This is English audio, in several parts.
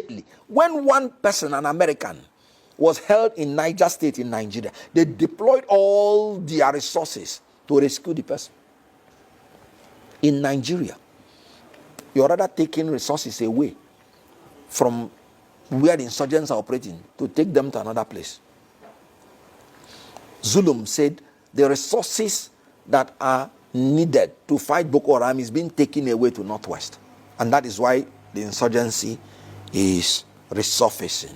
immediately. When one person, an American, was held in Niger State in Nigeria, they deployed all their resources to rescue the person. In Nigeria, you're rather taking resources away from where the insurgents are operating to take them to another place. Zulum said the resources that are needed to fight Boko Haram is being taken away to Northwest. And that is why the insurgency is resurfacing.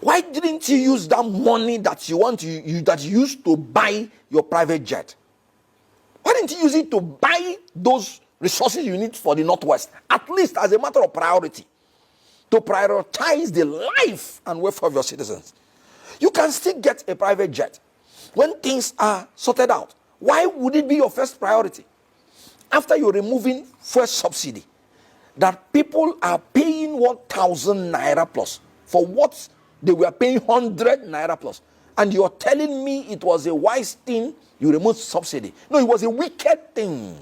Why didn't you use that money that you want that you used to buy your private jet? Why didn't you use it to buy those resources you need for the Northwest, at least as a matter of priority, to prioritize the life and welfare of your citizens? You can still get a private jet when things are sorted out. Why would it be your first priority? After you're removing fuel subsidy, that people are paying 1,000 naira plus for what they were paying 100 naira plus. And you're telling me it was a wise thing you removed subsidy. No, it was a wicked thing.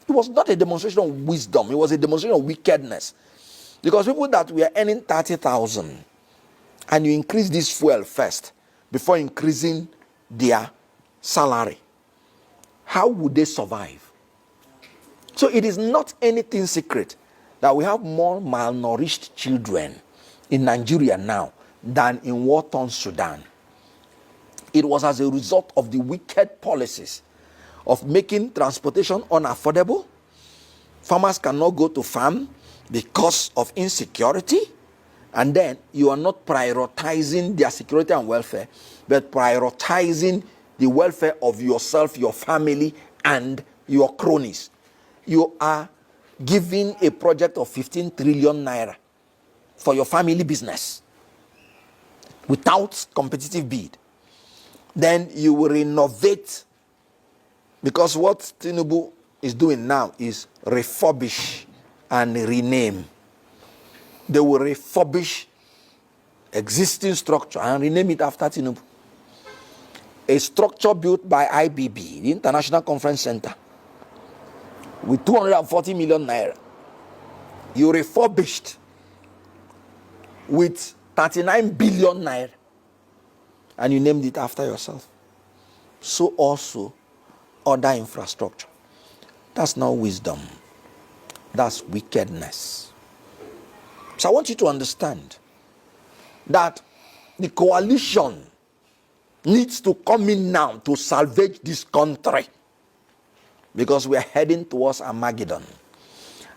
It was not a demonstration of wisdom. It was a demonstration of wickedness. Because people that were earning 30,000 and you increase this fuel first before increasing their salary, how would they survive? So it is not anything secret that we have more malnourished children in Nigeria now than in war-torn Sudan. It was as a result of the wicked policies of making transportation unaffordable. Farmers cannot go to farm because of insecurity. And then you are not prioritizing their security and welfare, but prioritizing the welfare of yourself, your family, and your cronies. You are giving a project of 15 trillion naira for your family business without competitive bid. Then you will renovate, because what Tinubu is doing now is refurbish and rename. They will refurbish existing structure and rename it after Tinubu. A structure built by IBB, the International Conference Center, with 240 million naira. You refurbished with 39 billion naira. And you named it after yourself. So also other infrastructure. That's not wisdom. That's wickedness. So I want you to understand that the coalition needs to come in now to salvage this country, because we are heading towards Armageddon.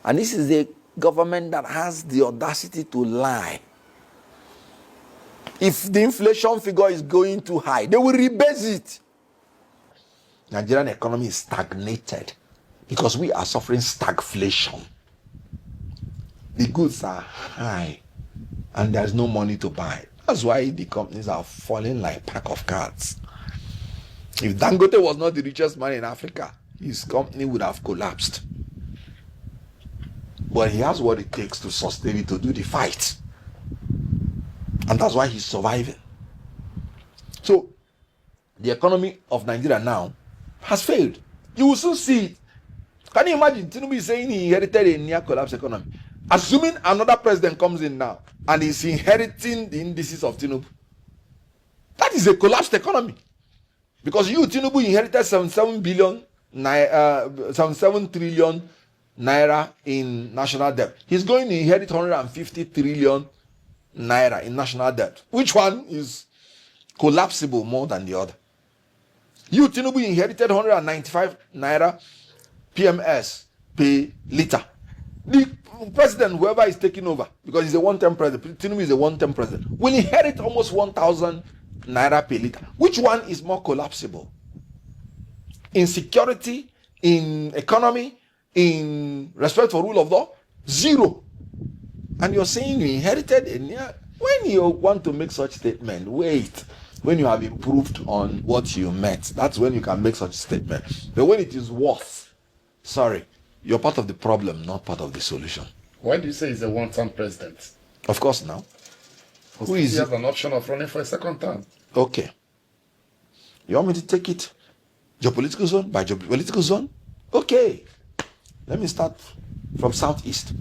And this is a government that has the audacity to lie. If the inflation figure is going too high, they will rebase it. Nigerian economy is stagnated because we are suffering stagflation. The goods are high and there's no money to buy. That's why the companies are falling like a pack of cards. If Dangote was not the richest man in Africa, his company would have collapsed. But he has what it takes to sustain it, to do the fight. And that's why he's surviving. So, the economy of Nigeria now has failed. You will soon see it. Can you imagine Tinubu is saying he inherited a near collapse economy? Assuming another president comes in now and is inheriting the indices of Tinubu, that is a collapsed economy. Because you, Tinubu, inherited 77 trillion naira in national debt. He's going to inherit 150 trillion naira in national debt. Which one is collapsible more than the other? You, Tinubu, inherited 195 naira PMS per liter. The president, whoever is taking over, because he's a one-term president, Tinubu is a one-term president, will inherit almost 1,000 naira per liter. Which one is more collapsible? In security, in economy, in respect for rule of law? Zero. And you're saying you inherited a near. When you want to make such statement, wait. When you have improved on what you met, that's when you can make such statement. But when it is worse, sorry, you're part of the problem, not part of the solution. Why do you say he's a one-term president? Of course now. Who is he? Has an option of running for a second term. Okay. You want me to take it geopolitical zone by geopolitical zone? Okay. Let me start from southeast.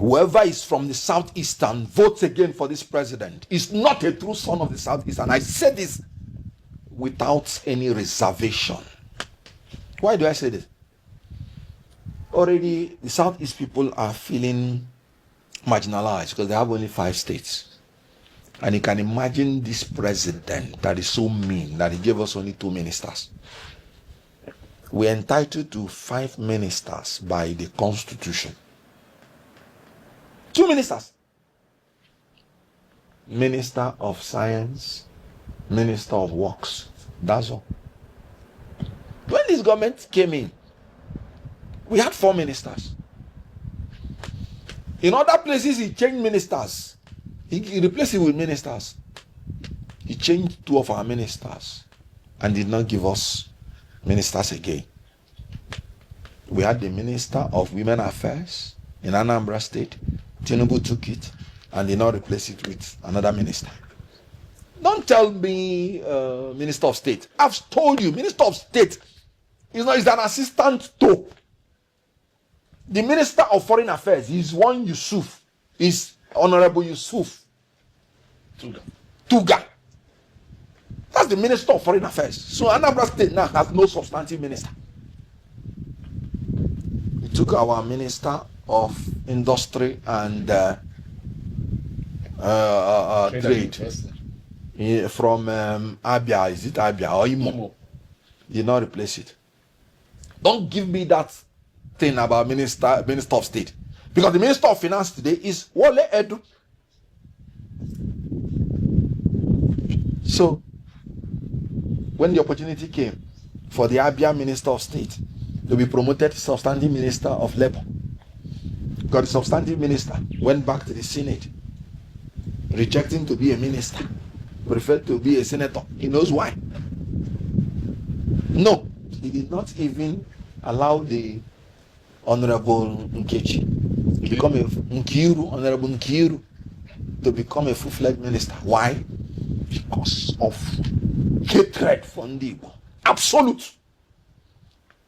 whoever is from the Southeast and votes again for this president is not a true son of the Southeast. And I say this without any reservation. Why do I say this? Already, the Southeast people are feeling marginalized because they have only 5 states. And you can imagine this president that is so mean that he gave us only 2 ministers. We're entitled to 5 ministers by the Constitution. 2 ministers. Minister of Science, Minister of Works. That's all. When this government came in, we had 4 ministers. In other places, he changed ministers. He replaced it with ministers. He changed 2 of our ministers and did not give us ministers again. We had the Minister of Women Affairs in Anambra State. Tinubu took it and did not replace it with another minister. Don't tell me Minister of State. I've told you, Minister of State is an assistant to the Minister of Foreign Affairs. Is one Yusuf. Is Honorable Yusuf Tuga. That's the Minister of Foreign Affairs. So Anambra State now has no substantive minister. We took our Minister of Industry and Trade from Abia. Is it Abia or Imo? Did not replace it. Don't give me that thing about Minister of State, because the Minister of Finance today is Wole Edu. So when the opportunity came for the Abia Minister of State to be promoted to substantive Minister of Labor, because the substantive minister went back to the Senate, rejecting to be a minister, preferred to be a senator. He knows why. No, he did not even allow the Honorable Nkechi become a Honorable Nkiru to become a full-fledged minister. Why? Because of hatred for Ndigo. Absolute.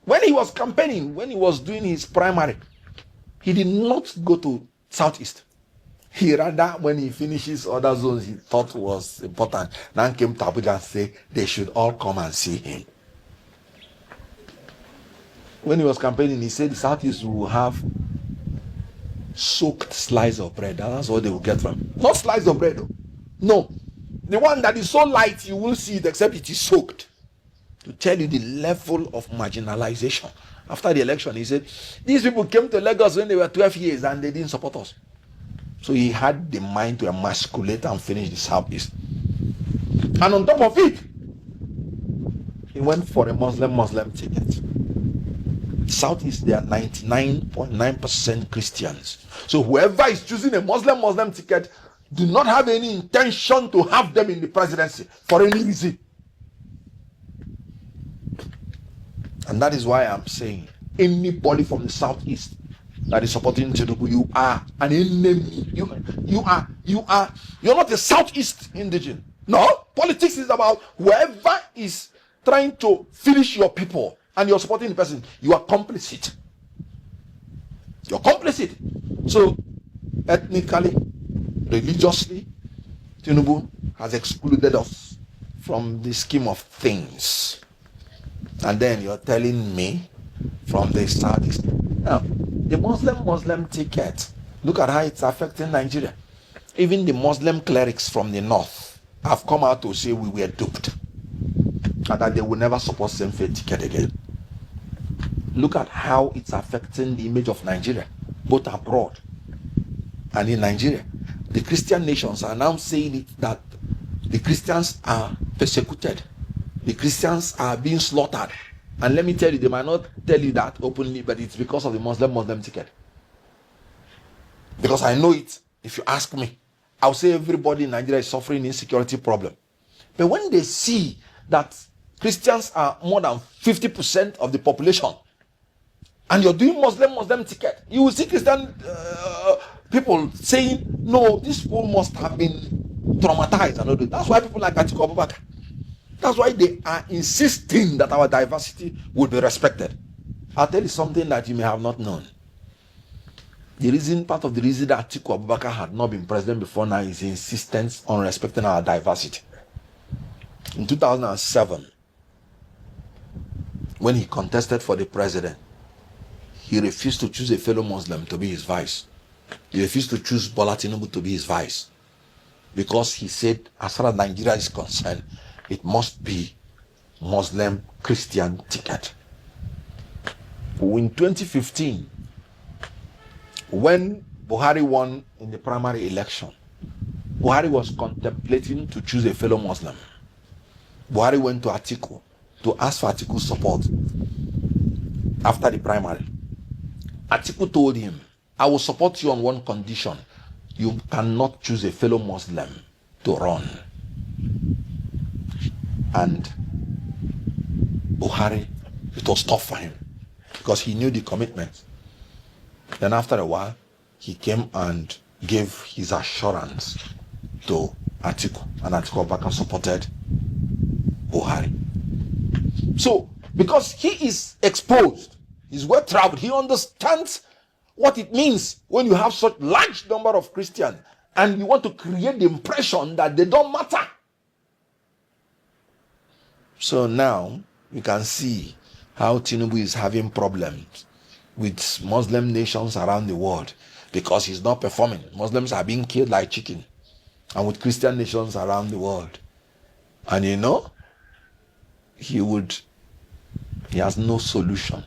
When he was campaigning, when he was doing his primary, he did not go to Southeast. He rather, when he finishes other zones he thought was important, now came to Abuja and say they should all come and see him. When he was campaigning, he said the Southeast will have soaked slice of bread. That's what they will get from. Not slice of bread, though. No. The one that is so light, you won't see it except it is soaked. To tell you the level of marginalization. After the election, he said, these people came to Lagos when they were 12 years and they didn't support us. So he had the mind to emasculate and finish the Southeast. And on top of it, he went for a Muslim ticket. Southeast, they are 99.9% Christians. So whoever is choosing a Muslim ticket do not have any intention to have them in the presidency for any reason. And that is why I'm saying anybody from the Southeast that is supporting Tinubu, you are an enemy. You're not a Southeast indigene. No, politics is about whoever is trying to finish your people and you're supporting the person, you are complicit. You're complicit. So, ethnically, religiously, Tinubu has excluded us from the scheme of things. And then you're telling me from the Southeast. Now, the Muslim ticket, look at how it's affecting Nigeria. Even the Muslim clerics from the north have come out to say we were duped and that they will never support same-faith ticket again. Look at how it's affecting the image of Nigeria, both abroad and in Nigeria. The Christian nations are now saying it that the Christians are persecuted. The Christians are being slaughtered. And let me tell you, they might not tell you that openly, but it's because of the Muslim ticket. Because I know it. If you ask me, I'll say everybody in Nigeria is suffering insecurity problem. But when they see that Christians are more than 50% of the population, and you're doing Muslim ticket, you will see Christian people saying, no, these people must have been traumatized. And all that. That's why people like Atiku Abubakar. That's why they are insisting that our diversity would be respected. I'll tell you something that you may have not known. Part of the reason that Atiku Abubakar had not been president before now is his insistence on respecting our diversity. In 2007, when he contested for the president, he refused to choose a fellow Muslim to be his vice. He refused to choose Bola Tinubu to be his vice. Because he said, as far as Nigeria is concerned, it must be Muslim Christian ticket. In 2015, when Buhari won in the primary election, Buhari was contemplating to choose a fellow Muslim. Buhari went to Atiku to ask for Atiku's support after the primary. Atiku told him, I will support you on one condition. You cannot choose a fellow Muslim to run. And Buhari, it was tough for him because he knew the commitment. Then after a while, he came and gave his assurance to Atiku, and Atiku Abubakar supported Buhari. So, because he is exposed, he's well traveled, he understands what it means when you have such large number of Christians and you want to create the impression that they don't matter. So now you can see how Tinubu is having problems with Muslim nations around the world because he's not performing. Muslims are being killed like chicken, and with Christian nations around the world. And you know, he has no solution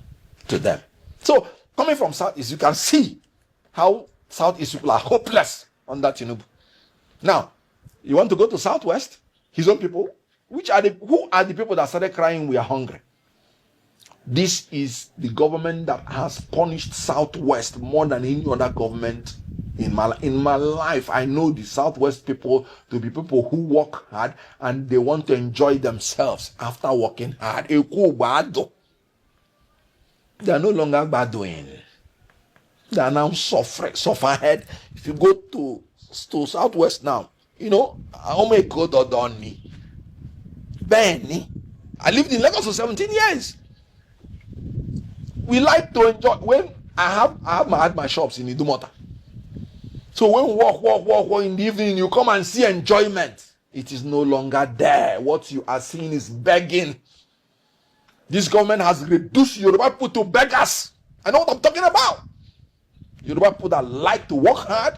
to them. So coming from Southeast, you can see how Southeast people are hopeless under Tinubu. Now, you want to go to Southwest, his own people, who are the people that started crying, we are hungry? This is the government that has punished Southwest more than any other government in my life. I know the Southwest people to be people who work hard and they want to enjoy themselves after working hard. They are no longer badoing. They are now suffering. If you go to Southwest now, you know, I go on me. Benny, I lived in Lagos for 17 years. We like to enjoy. When I had my shops in Idumota. So when we walk in the evening, you come and see enjoyment. It is no longer there. What you are seeing is begging. This government has reduced Yoruba people to beggars. I know what I'm talking about. Yoruba people that like to work hard,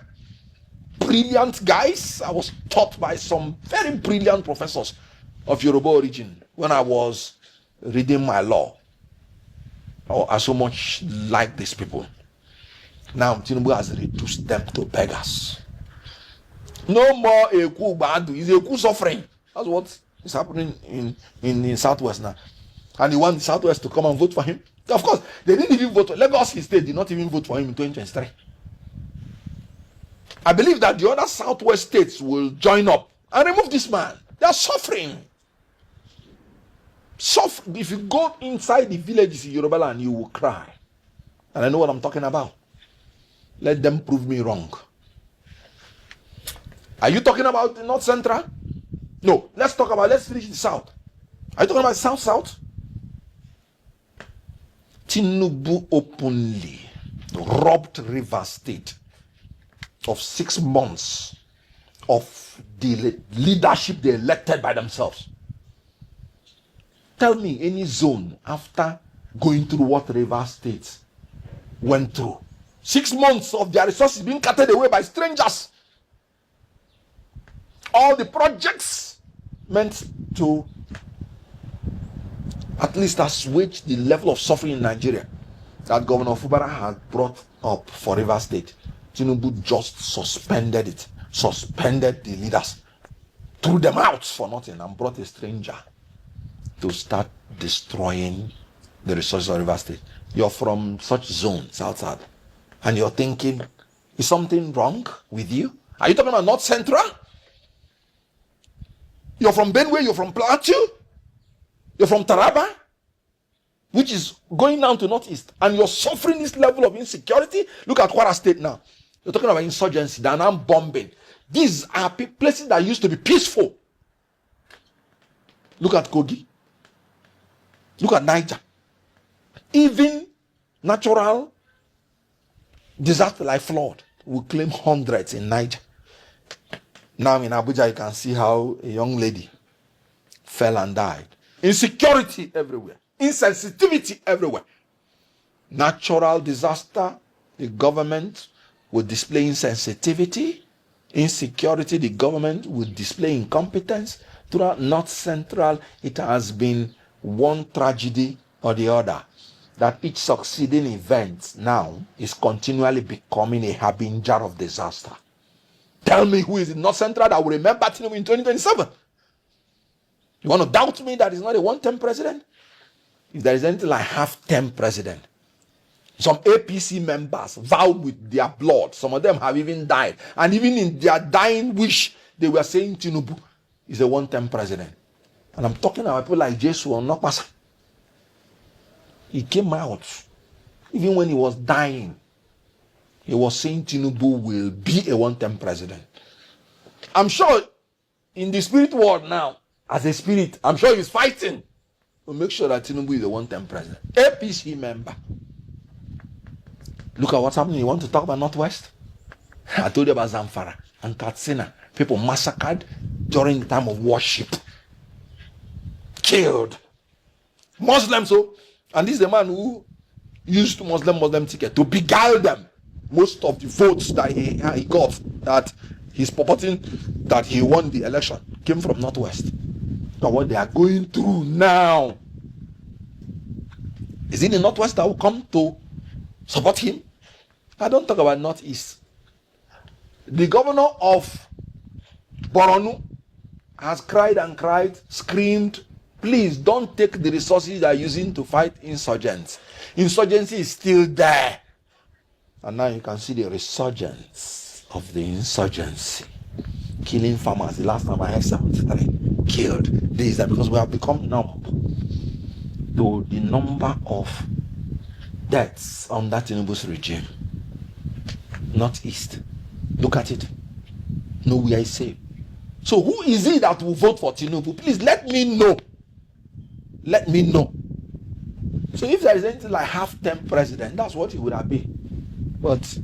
brilliant guys. I was taught by some very brilliant professors of Yoruba origin when I was reading my law. I so much like these people. Now Tinubu has reduced them to beggars. No more Eku Badu. Is Eku suffering? That's what is happening in Southwest now. And he wants the Southwest to come and vote for him. Of course, they didn't even vote. Lagos State did not even vote for him in 2023. I believe that the other Southwest states will join up and remove this man. They are suffering. If you go inside the villages in Yoruba land, you will cry. And I know what I'm talking about. Let them prove me wrong. Are you talking about the North Central? No. Let's finish the South. Are you talking about South? Tinubu openly robbed Rivers State of 6 months of the leadership they elected by themselves. Tell me any zone after going through what Rivers State went through. 6 months of their resources being carted away by strangers. All the projects meant to at least assuage the level of suffering in Nigeria that Governor Fubara had brought up for Rivers State. Tinubu just suspended it, suspended the leaders, threw them out for nothing, and brought a stranger to start destroying the resources of Rivers State. You're from such zones outside, and you're thinking, is something wrong with you? Are you talking about North Central? You're from Benue, you're from Plateau, you're from Taraba, which is going down to Northeast, and you're suffering this level of insecurity. Look at Kwara State now. You're talking about insurgency, they're now bombing. These are places that used to be peaceful. Look at Kogi. Look at Niger. Even natural Disaster like flood will claim hundreds in Niger. Now in Abuja, you can see how a young lady fell and died. Insecurity everywhere. Insensitivity everywhere. Natural disaster, the government will display insensitivity. Insecurity, the government will display incompetence. Throughout North Central, it has been one tragedy or the other. That each succeeding event now is continually becoming a harbinger of disaster. Tell me who is in North Central that will remember Tinubu in 2027? You want to doubt me that he's not a one-term president? If there is anything like half-term president, some APC members vowed with their blood. Some of them have even died. And even in their dying wish, they were saying Tinubu is a one-term president. And I'm talking about people like Jesus Onokpasa. He came out, even when he was dying, he was saying Tinubu will be a one-term president. I'm sure in the spirit world now, as a spirit, I'm sure he's fighting to make sure that Tinubu is a one-term president. APC member. Look at what's happening. You want to talk about Northwest? I told you about Zamfara and Katsina. People massacred during the time of worship. Killed. Muslims, so. And this is the man who used Muslim ticket to beguile them. Most of the votes that he got, that he's purporting that he won the election, came from Northwest. So what they are going through now, is it the Northwest that will come to support him? I don't talk about Northeast. The governor of Borno has cried and cried, screamed, please don't take the resources that are using to fight insurgents. Insurgency is still there. And now you can see the resurgence of the insurgency. Killing farmers. The last time I heard 73 killed. This is that because we have become numb to the number of deaths under Tinubu's regime. Northeast. Look at it. Nowhere is safe. So who is it that will vote for Tinubu? Please let me know. Let me know. So if there is anything like half-term president, that's what it would have been. But